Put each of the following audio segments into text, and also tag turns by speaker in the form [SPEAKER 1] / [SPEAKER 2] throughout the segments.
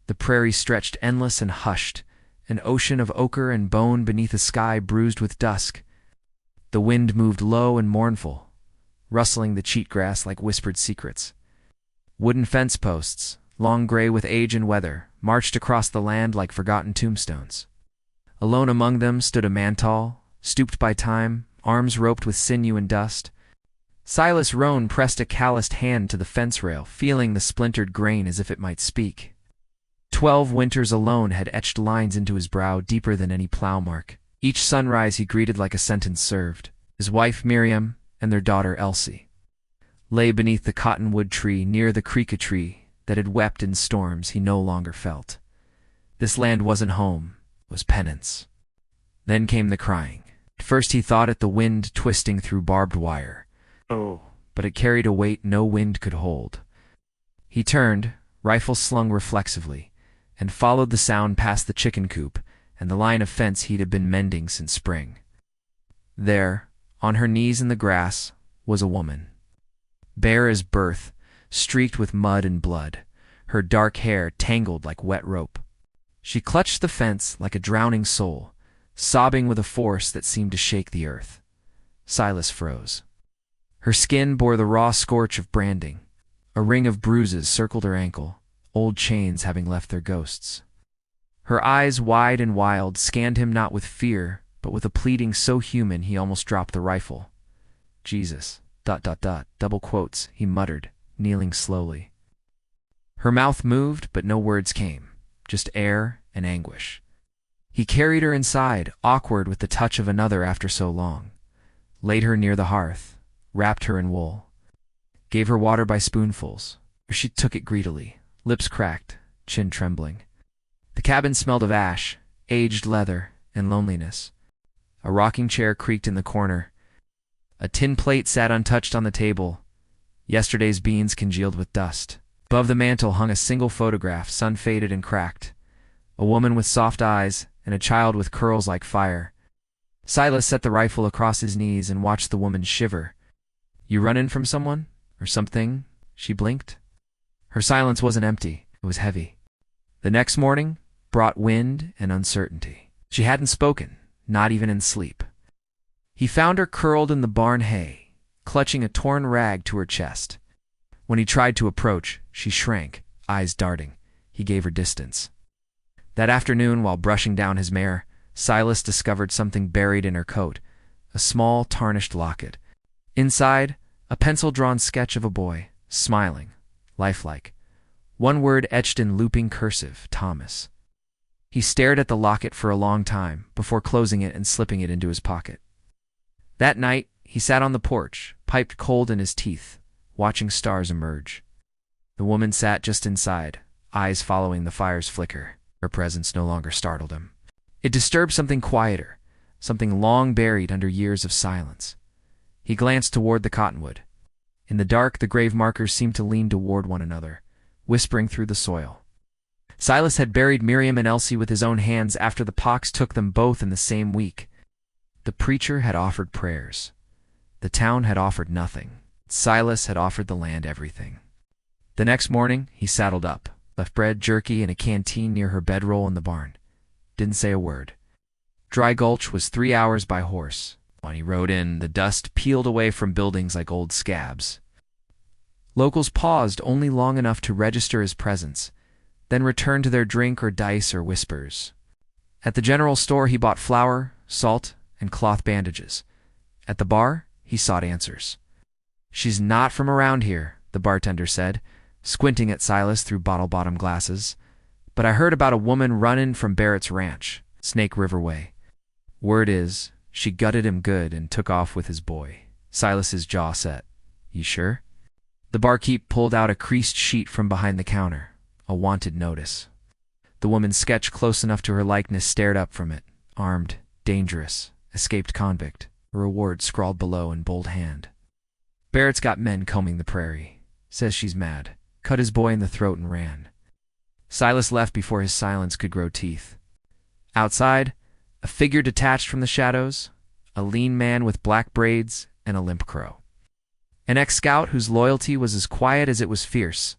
[SPEAKER 1] The prairie stretched endless and hushed, an ocean of ochre and bone beneath a sky bruised with dusk. The wind moved low and mournful, rustling the cheatgrass like whispered secrets. Wooden fence posts, long gray with age and weather, marched across the land like forgotten tombstones. Alone among them stood a man tall, stooped by time, arms roped with sinew and dust. Silas Roan pressed a calloused hand to the fence rail, feeling the splintered grain as if it might speak. 12 winters alone had etched lines into his brow deeper than any plow mark. Each sunrise he greeted like a sentence served. His wife Miriam and their daughter Elsie lay beneath the cottonwood tree near the creeka tree that had wept in storms he no longer felt. This land wasn't home, it was penance. Then came the crying. At first he thought it the wind twisting through barbed wire.
[SPEAKER 2] Oh.
[SPEAKER 1] But it carried a weight no wind could hold. He turned, rifle slung reflexively, and followed the sound past the chicken coop and the line of fence he'd been mending since spring. There, on her knees in the grass, was a woman. Bare as birth, streaked with mud and blood, her dark hair tangled like wet rope. She clutched the fence like a drowning soul, sobbing with a force that seemed to shake the earth. Silas froze. Her skin bore the raw scorch of branding. A ring of bruises circled her ankle, old chains having left their ghosts. Her eyes, wide and wild, scanned him not with fear, but with a pleading so human he almost dropped the rifle. Jesus, ... double quotes, he muttered, kneeling slowly. Her mouth moved, but no words came, just air and anguish. He carried her inside, awkward with the touch of another after so long, laid her near the hearth, wrapped her in wool, gave her water by spoonfuls. She took it greedily, lips cracked, chin trembling. The cabin smelled of ash, aged leather, and loneliness. A rocking chair creaked in the corner. A tin plate sat untouched on the table, yesterday's beans congealed with dust. Above the mantel hung a single photograph, sun-faded and cracked. A woman with soft eyes and a child with curls like fire. Silas set the rifle across his knees and watched the woman shiver. "You runnin' from someone? Or something?" she blinked. Her silence wasn't empty, it was heavy. The next morning brought wind and uncertainty. She hadn't spoken, not even in sleep. He found her curled in the barn hay, clutching a torn rag to her chest. When he tried to approach, she shrank, eyes darting. He gave her distance. That afternoon, while brushing down his mare, Silas discovered something buried in her coat, a small, tarnished locket. Inside, a pencil-drawn sketch of a boy, smiling, lifelike. One word etched in looping cursive, Thomas. He stared at the locket for a long time, before closing it and slipping it into his pocket. That night, he sat on the porch, pipe cold in his teeth, watching stars emerge. The woman sat just inside, eyes following the fire's flicker. Her presence no longer startled him. It disturbed something quieter, something long buried under years of silence. He glanced toward the cottonwood. In the dark, the grave markers seemed to lean toward one another, whispering through the soil. Silas had buried Miriam and Elsie with his own hands after the pox took them both in the same week. The preacher had offered prayers. The town had offered nothing. Silas had offered the land everything. The next morning, he saddled up, left bread, jerky, and a canteen near her bedroll in the barn. Didn't say a word. Dry Gulch was 3 hours by horse. When he rode in, the dust peeled away from buildings like old scabs. Locals paused only long enough to register his presence, then returned to their drink or dice or whispers. At the general store, he bought flour, salt, and cloth bandages. At the bar, he sought answers. "She's not from around here," the bartender said, squinting at Silas through bottle-bottom glasses. "But I heard about a woman runnin' from Barrett's ranch, Snake River way. Word is, she gutted him good and took off with his boy." Silas's jaw set. "You sure?" The barkeep pulled out a creased sheet from behind the counter, a wanted notice. The woman's sketch close enough to her likeness stared up from it, armed, dangerous, escaped convict, a reward scrawled below in bold hand. "Barrett's got men combing the prairie. Says she's mad. Cut his boy in the throat and ran." Silas left before his silence could grow teeth. Outside, a figure detached from the shadows, a lean man with black braids and a limp crow. An ex-scout whose loyalty was as quiet as it was fierce.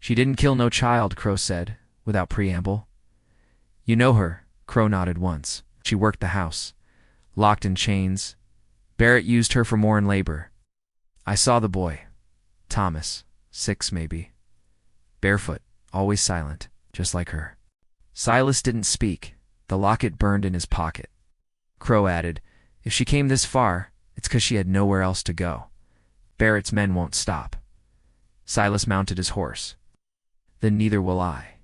[SPEAKER 1] "She didn't kill no child," Crow said, without preamble. You know her, Crow nodded once. She worked the house. Locked in chains. Barrett used her for more in labor. I saw the boy. Thomas, 6 maybe. Barefoot, always silent, just like her. Silas didn't speak. The locket burned in his pocket. Crow added, if she came this far, it's 'cause she had nowhere else to go. Barrett's men won't stop. Silas mounted his horse. Then neither will I.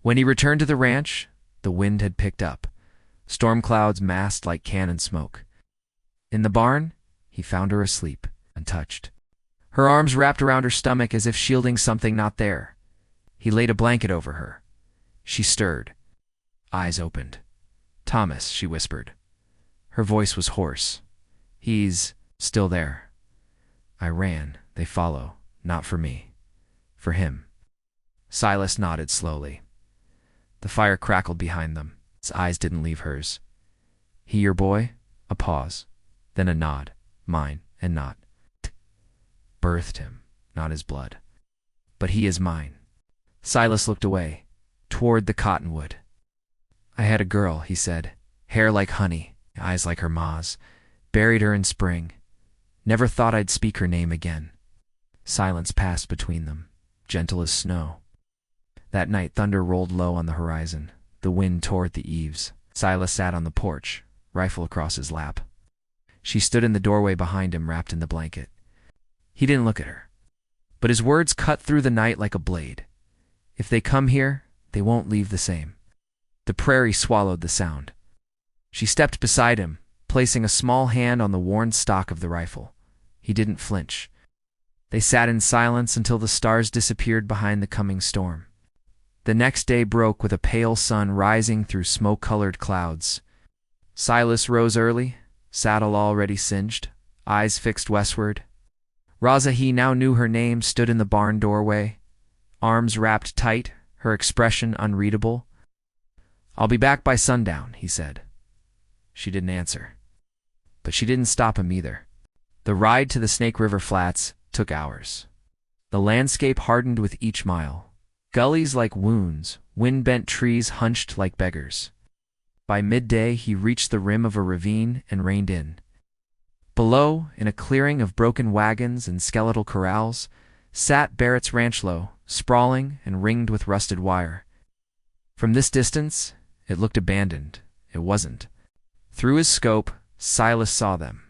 [SPEAKER 1] When he returned to the ranch, the wind had picked up. Storm clouds massed like cannon smoke. In the barn, he found her asleep, untouched. Her arms wrapped around her stomach as if shielding something not there. He laid a blanket over her. She stirred. Eyes opened. Thomas, she whispered. Her voice was hoarse. He's still there. I ran. They follow. Not for me. For him. Silas nodded slowly. The fire crackled behind them. His eyes didn't leave hers. He your boy? A pause. Then a nod. Mine, and not. Birthed him, not his blood. But he is mine. Silas looked away, toward the cottonwood. I had a girl, he said. Hair like honey, eyes like her ma's. Buried her in spring. Never thought I'd speak her name again. Silence passed between them, gentle as snow. That night thunder rolled low on the horizon. The wind tore at the eaves. Silas sat on the porch, rifle across his lap. She stood in the doorway behind him, wrapped in the blanket. He didn't look at her. But his words cut through the night like a blade. If they come here, they won't leave the same. The prairie swallowed the sound. She stepped beside him, placing a small hand on the worn stock of the rifle. He didn't flinch. They sat in silence until the stars disappeared behind the coming storm. The next day broke with a pale sun rising through smoke-colored clouds. Silas rose early, saddle already singed, eyes fixed westward. Raza, he now knew her name, stood in the barn doorway, arms wrapped tight, her expression unreadable. I'll be back by sundown, he said. She didn't answer. But she didn't stop him either. The ride to the Snake River Flats took hours. The landscape hardened with each mile. Gullies like wounds, wind-bent trees hunched like beggars. By midday, he reached the rim of a ravine and reined in. Below, in a clearing of broken wagons and skeletal corrals, sat Barrett's ranchlow, sprawling and ringed with rusted wire. From this distance, it looked abandoned. It wasn't. Through his scope, Silas saw them.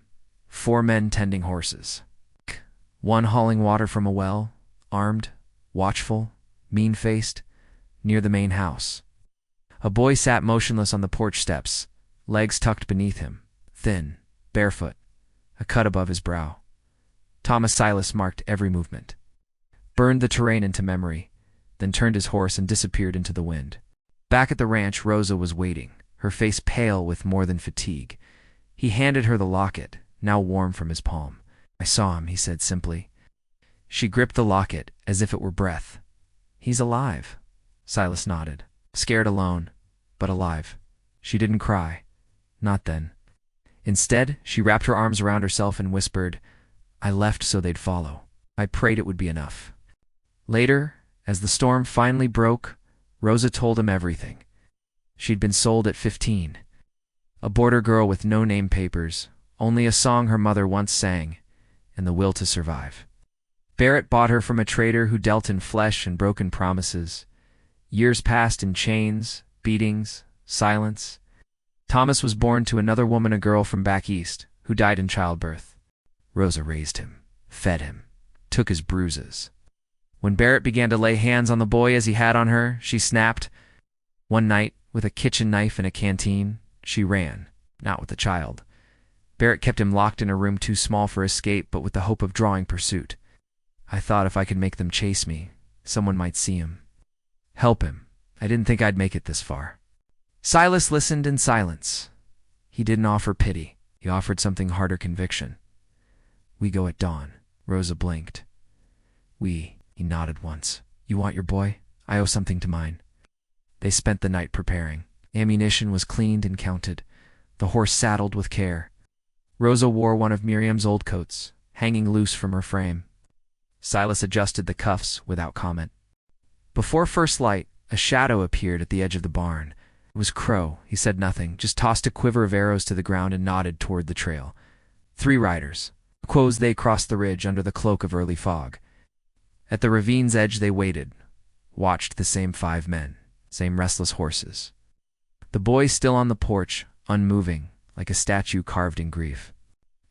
[SPEAKER 1] 4 men tending horses. One hauling water from a well, armed, watchful, mean-faced, near the main house. A boy sat motionless on the porch steps, legs tucked beneath him, thin, barefoot, a cut above his brow. Thomas Silas marked every movement, burned the terrain into memory, then turned his horse and disappeared into the wind. Back at the ranch, Rosa was waiting, her face pale with more than fatigue. He handed her the locket, now warm from his palm. I saw him, he said simply. She gripped the locket as if it were breath. He's alive. Silas nodded. Scared alone, but alive. She didn't cry. Not then. Instead, she wrapped her arms around herself and whispered, I left so they'd follow. I prayed it would be enough. Later, as the storm finally broke, Rosa told him everything. She'd been sold at 15. A border girl with no name papers, only a song her mother once sang, and the will to survive. Barrett bought her from a trader who dealt in flesh and broken promises. Years passed in chains, beatings, silence. Thomas was born to another woman, a girl from back east, who died in childbirth. Rosa raised him, fed him, took his bruises. When Barrett began to lay hands on the boy as he had on her, she snapped. One night, with a kitchen knife in a canteen, she ran, not with the child. Barrett kept him locked in a room too small for escape, but with the hope of drawing pursuit. I thought if I could make them chase me, someone might see him. Help him. I didn't think I'd make it this far. Silas listened in silence. He didn't offer pity. He offered something harder, conviction. We go at dawn. Rosa blinked. We, he nodded once. You want your boy? I owe something to mine. They spent the night preparing. Ammunition was cleaned and counted. The horse saddled with care. Rosa wore one of Miriam's old coats, hanging loose from her frame. Silas adjusted the cuffs without comment. Before first light, A shadow appeared at the edge of the barn. It was Crow. He said nothing, just tossed a quiver of arrows to the ground and nodded toward the trail. 3 riders. Quoes they crossed the ridge under the cloak of early fog. At the ravine's edge they waited, watched the same 5 men, same restless horses. The boy still on the porch, unmoving, like a statue carved in grief.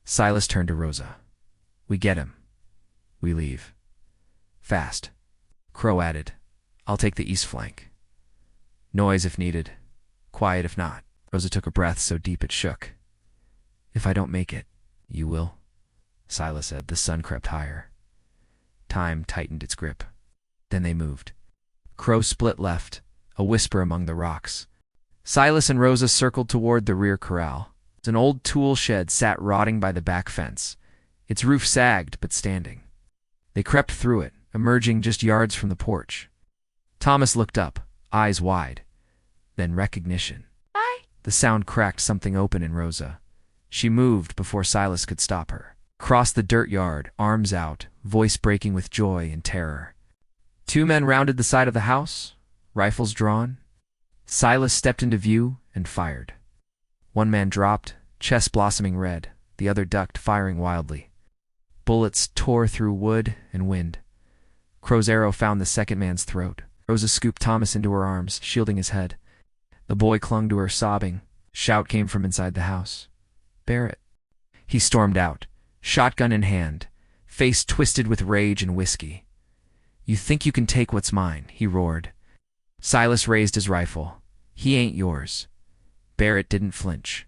[SPEAKER 1] Silas turned to Rosa. We get him. We leave. Fast. Crow added, I'll take the east flank. Noise if needed. Quiet if not. Rosa took a breath so deep it shook. If I don't make it, you will, Silas said. The sun crept higher. Time tightened its grip. Then they moved. Crow split left, a whisper among the rocks. Silas and Rosa circled toward the rear corral. An old tool shed sat rotting by the back fence. Its roof sagged, but standing. They crept through it, emerging just yards from the porch. Thomas looked up, eyes wide. Then recognition.
[SPEAKER 2] Hi.
[SPEAKER 1] The sound cracked something open in Rosa. She moved before Silas could stop her. Crossed the dirt yard, arms out, voice breaking with joy and terror. 2 men rounded the side of the house, rifles drawn. Silas stepped into view and fired. 1 man dropped, chest blossoming red. The other ducked, firing wildly. Bullets tore through wood and wind. Crow's arrow found the second man's throat. Rosa scooped Thomas into her arms, shielding his head. The boy clung to her, sobbing. Shout came from inside the house. Barrett. He stormed out, shotgun in hand, face twisted with rage and whiskey. You think you can take what's mine, he roared. Silas raised his rifle. He ain't yours. Barrett didn't flinch.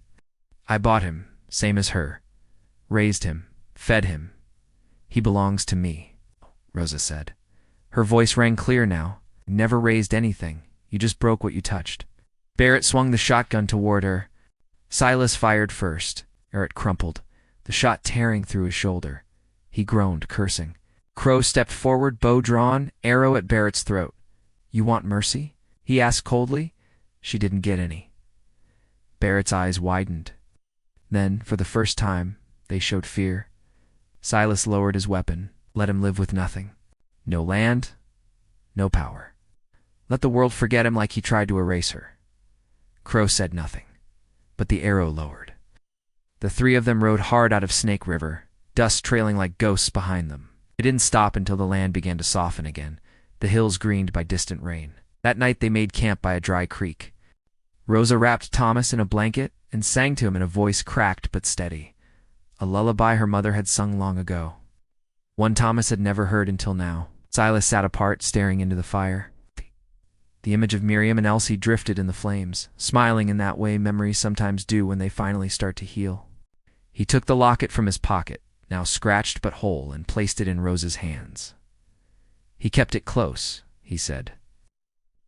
[SPEAKER 1] I bought him, same as her. Raised him, fed him. He belongs to me, Rosa said. Her voice rang clear now. Never raised anything. You just broke what you touched. Barrett swung the shotgun toward her. Silas fired first. Barrett crumpled, the shot tearing through his shoulder. He groaned, cursing. Crow stepped forward, bow drawn, arrow at Barrett's throat. You want mercy? He asked coldly. She didn't get any. Barrett's eyes widened. Then, for the first time, they showed fear. Silas lowered his weapon, let him live with nothing. No land, no power. Let the world forget him like he tried to erase her. Crow said nothing, but the arrow lowered. The 3 of them rode hard out of Snake River, dust trailing like ghosts behind them. It didn't stop until the land began to soften again, the hills greened by distant rain. That night they made camp by a dry creek. Rosa wrapped Thomas in a blanket and sang to him in a voice cracked but steady, a lullaby her mother had sung long ago. One Thomas had never heard until now. Silas sat apart, staring into the fire. The image of Miriam and Elsie drifted in the flames, smiling in that way memories sometimes do when they finally start to heal. He took the locket from his pocket, now scratched but whole, and placed it in Rosa's hands. He kept it close, he said.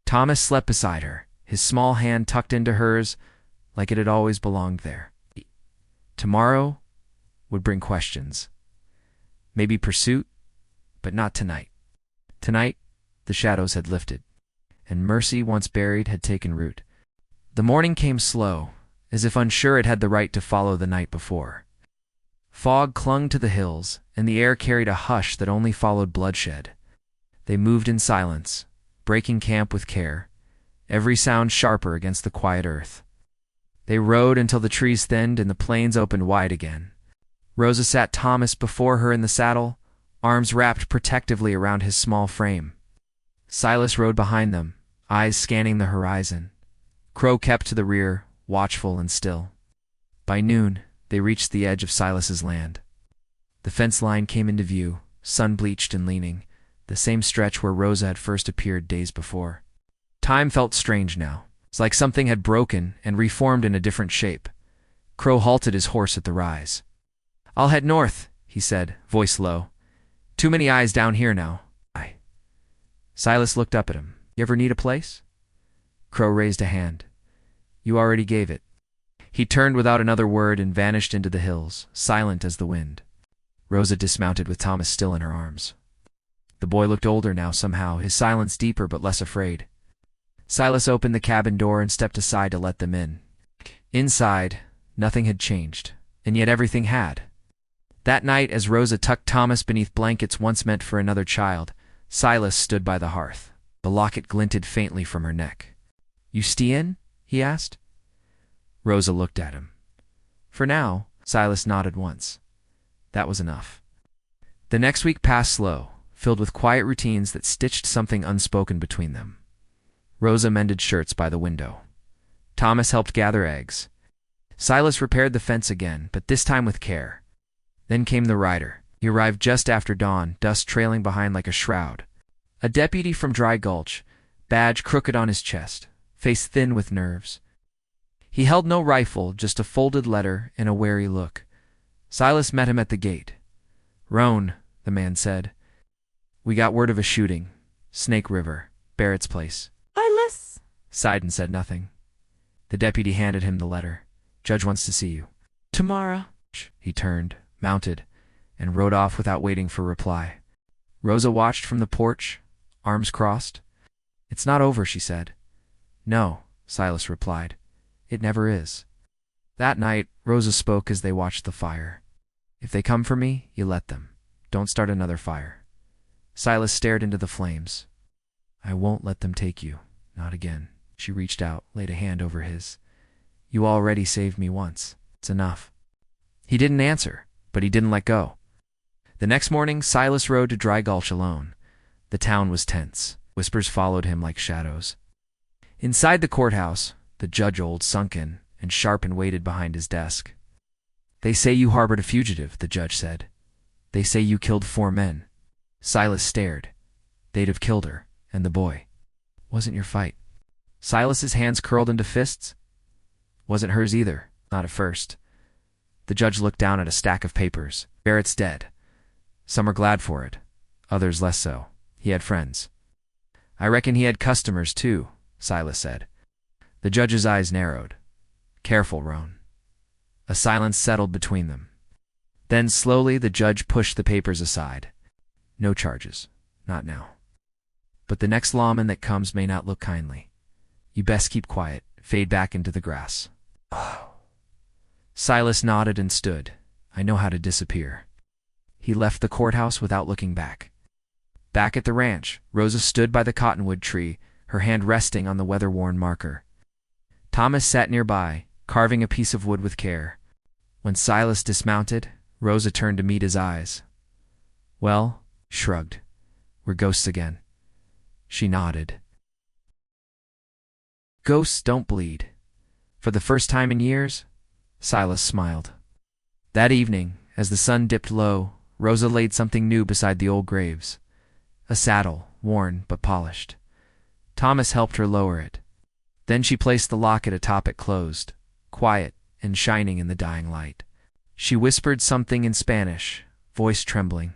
[SPEAKER 1] Thomas slept beside her, his small hand tucked into hers like it had always belonged there. Tomorrow would bring questions. Maybe pursuit, but not tonight. Tonight, the shadows had lifted, and mercy, once buried, had taken root. The morning came slow, as if unsure it had the right to follow the night before. Fog clung to the hills, and the air carried a hush that only followed bloodshed. They moved in silence, breaking camp with care, every sound sharper against the quiet earth. They rode until the trees thinned and the plains opened wide again. Rosa sat Thomas before her in the saddle, arms wrapped protectively around his small frame. Silas rode behind them, eyes scanning the horizon. Crow kept to the rear, watchful and still. By noon, they reached the edge of Silas's land. The fence line came into view, sun-bleached and leaning, the same stretch where Rosa had first appeared days before. Time felt strange now. It's like something had broken and reformed in a different shape. Crow halted his horse at the rise. I'll head north, he said, voice low. Too many eyes down here now. Silas looked up at him. You ever need a place? Crow raised a hand. You already gave it. He turned without another word and vanished into the hills, silent as the wind. Rosa dismounted with Thomas still in her arms. The boy looked older now somehow, his silence deeper but less afraid. Silas opened the cabin door and stepped aside to let them in. Inside, nothing had changed, and yet everything had. That night, as Rosa tucked Thomas beneath blankets once meant for another child, Silas stood by the hearth. The locket glinted faintly from her neck. "You stay in?" he asked. Rosa looked at him. "For now," Silas nodded once. That was enough. The next week passed slow, filled with quiet routines that stitched something unspoken between them. Rosa mended shirts by the window. Thomas helped gather eggs. Silas repaired the fence again, but this time with care. Then came the rider. He arrived just after dawn, dust trailing behind like a shroud. A deputy from Dry Gulch, badge crooked on his chest, face thin with nerves. He held no rifle, just a folded letter and a wary look. Silas met him at the gate. "Roan," the man said. "We got word of a shooting. Snake River, Barrett's place."
[SPEAKER 2] Silas
[SPEAKER 1] sighed and said nothing. The deputy handed him the letter. "Judge wants to see you."
[SPEAKER 2] tomorrow.
[SPEAKER 1] He turned, mounted, and rode off without waiting for reply. Rosa watched from the porch, arms crossed. "It's not over," she said. "No," Silas replied. "It never is." That night, Rosa spoke as they watched the fire. "If they come for me, you let them. Don't start another fire." Silas stared into the flames. "I won't let them take you. Not again." She reached out, laid a hand over his. "You already saved me once. It's enough." He didn't answer, but he didn't let go. The next morning, Silas rode to Dry Gulch alone. The town was tense. Whispers followed him like shadows. Inside the courthouse, the judge, old, sunken, and sharp, and waited behind his desk. "They say you harbored a fugitive," the judge said. "They say you killed 4 men." Silas stared. "They'd have killed her, and the boy. Wasn't your fight." Silas's hands curled into fists. "Wasn't hers either, not at first." The judge looked down at a stack of papers. "Barrett's dead. Some are glad for it, others less so. He had friends." "I reckon he had customers, too," Silas said. The judge's eyes narrowed. "Careful, Roan." A silence settled between them. Then, slowly, the judge pushed the papers aside. "No charges. Not now. But the next lawman that comes may not look kindly. You best keep quiet, fade back into the grass." Silas nodded and stood. "I know how to disappear." He left the courthouse without looking back. Back at the ranch, Rosa stood by the cottonwood tree, her hand resting on the weather-worn marker. Thomas sat nearby, carving a piece of wood with care. When Silas dismounted, Rosa turned to meet his eyes. "Well," shrugged. "We're ghosts again." She nodded. "Ghosts don't bleed." For the first time in years, Silas smiled. That evening, as the sun dipped low, Rosa laid something new beside the old graves. A saddle, worn but polished. Thomas helped her lower it. Then she placed the locket atop it closed, quiet and shining in the dying light. She whispered something in Spanish, voice trembling.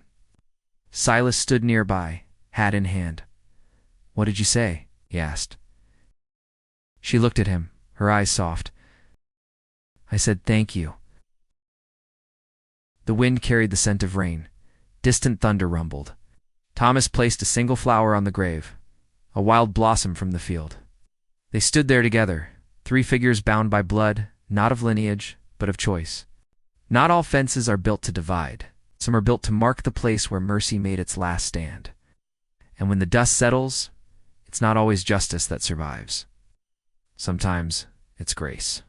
[SPEAKER 1] Silas stood nearby, hat in hand. "What did you say?" he asked. She looked at him, her eyes soft. "I said thank you." The wind carried the scent of rain. Distant thunder rumbled. Thomas placed a single flower on the grave, a wild blossom from the field. They stood there together, 3 figures bound by blood, not of lineage, but of choice. Not all fences are built to divide. Some are built to mark the place where mercy made its last stand. And when the dust settles, it's not always justice that survives. Sometimes it's grace.